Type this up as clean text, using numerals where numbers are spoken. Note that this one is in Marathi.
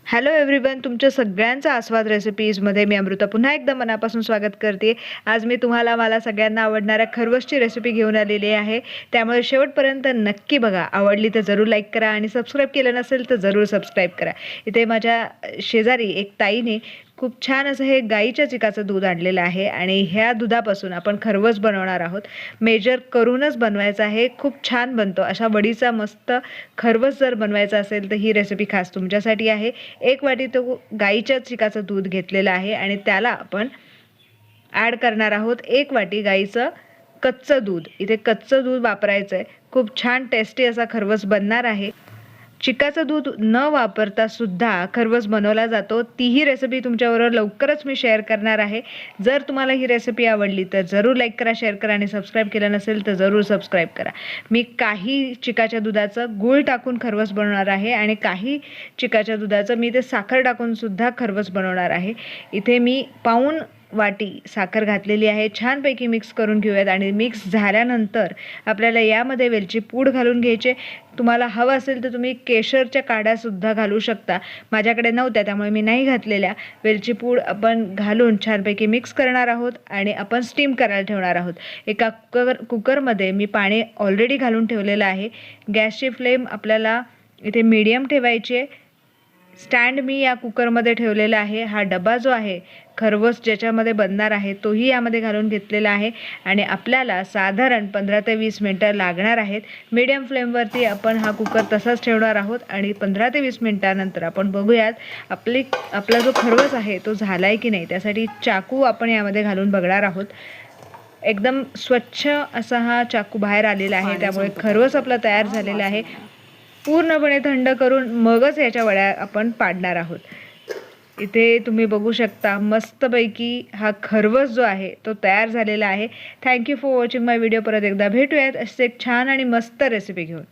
हॅलो एव्हरीवन, तुमच्या सगळ्यांचं आस्वाद रेसिपीजमध्ये मी अमृता पुन्हा एकदा मनापासून स्वागत करते। आज मी तुम्हाला मला सगळ्यांना आवडणाऱ्या खरवसची रेसिपी घेऊन आलेली आहे, त्यामुळे शेवटपर्यंत नक्की बघा। आवडली तर जरूर लाईक करा आणि सबस्क्राईब केलं नसेल तर जरूर सबस्क्राईब करा। इथे माझ्या शेजारी एक ताईने खूप छान असं हे गाईच्या चिकाचं दूध आणलेलं आहे आणि ह्या दुधापासून आपण खरवस बनवणार आहोत। मेजर करूनच बनवायचं आहे, खूप छान बनतो। अशा वडीचा मस्त खरवस जर बनवायचा असेल तर ही रेसिपी खास तुमच्यासाठी आहे। 1 वाटी तो गाईच्या चिकाचं दूध घेतलेलं आहे आणि त्याला आपण ॲड करणार आहोत 1 वाटी गाईचं कच्चं दूध। इथे कच्चं दूध वापरायचं आहे, खूप छान टेस्टी असा खरवस बनणार आहे। चिकाचं दूध न वापरता सुद्धा खरवस बनवला जातो, तीही रेसिपी तुमच्याबरोबर लवकरच मी शेअर करणार आहे। जर तुम्हाला ही रेसिपी आवडली तर जरूर लाईक करा, शेअर करा आणि सबस्क्राईब केलं नसेल तर जरूर सबस्क्राईब करा। मी काही चिकाच्या दुधाचं गूळ टाकून खरवस बनवणार आहे आणि काही चिकाच्या दुधाचं मी ते साखर टाकून सुद्धा खरवस बनवणार आहे। इथे मी पाऊण वाटी साखर घातलेली आहे, छानपैकी मिक्स करून घेऊयात आणि मिक्स झाल्यानंतर आपल्याला यामध्ये वेलची पूड घालून घ्यायचे। तुम्हाला हवं असेल तर तुम्ही केशरच्या काड्यासुद्धा घालू शकता, माझ्याकडे नव्हत्या त्यामुळे मी नाही घातलेल्या। वेलची पूड आपण घालून छानपैकी मिक्स करणार आहोत आणि आपण स्टीम करायला ठेवणार आहोत। एका कुकरमध्ये मी पाणी ऑलरेडी घालून ठेवलेलं आहे। गॅसची फ्लेम आपल्याला इथे मीडियम ठेवायची आहे। स्टँड मी या कुकरमध्ये ठेवलेला आहे। हा डबा जो आहे खरवस ज्याच्यामध्ये बनणार आहे तोही यामध्ये घालून घेतलेला आहे आणि आपल्याला साधारण 15 ते 20 मिनिटं लागणार आहेत। मीडियम फ्लेमवरती आपण हा कुकर तसाच ठेवणार आहोत आणि 15 ते 20 मिनिटानंतर आपण बघूयात आपला जो खरवस आहे तो झाला आहे की नाही। त्यासाठी चाकू आपण यामध्ये घालून बघणार आहोत। एकदम स्वच्छ असा हा चाकू बाहेर आलेला आहे, त्यामुळे खरवस आपला तयार झालेला आहे। पूर्णपणे थंड करून मगच याच्या वड्या आपण पाडणार आहोत। इथे तुम्ही बघू शकता मस्तपैकी हा खरवस जो आहे तो तयार झालेला आहे। Thank you for watching my video. परत एकदा भेटूयात असे एक छान आणि मस्त रेसिपी घेऊन।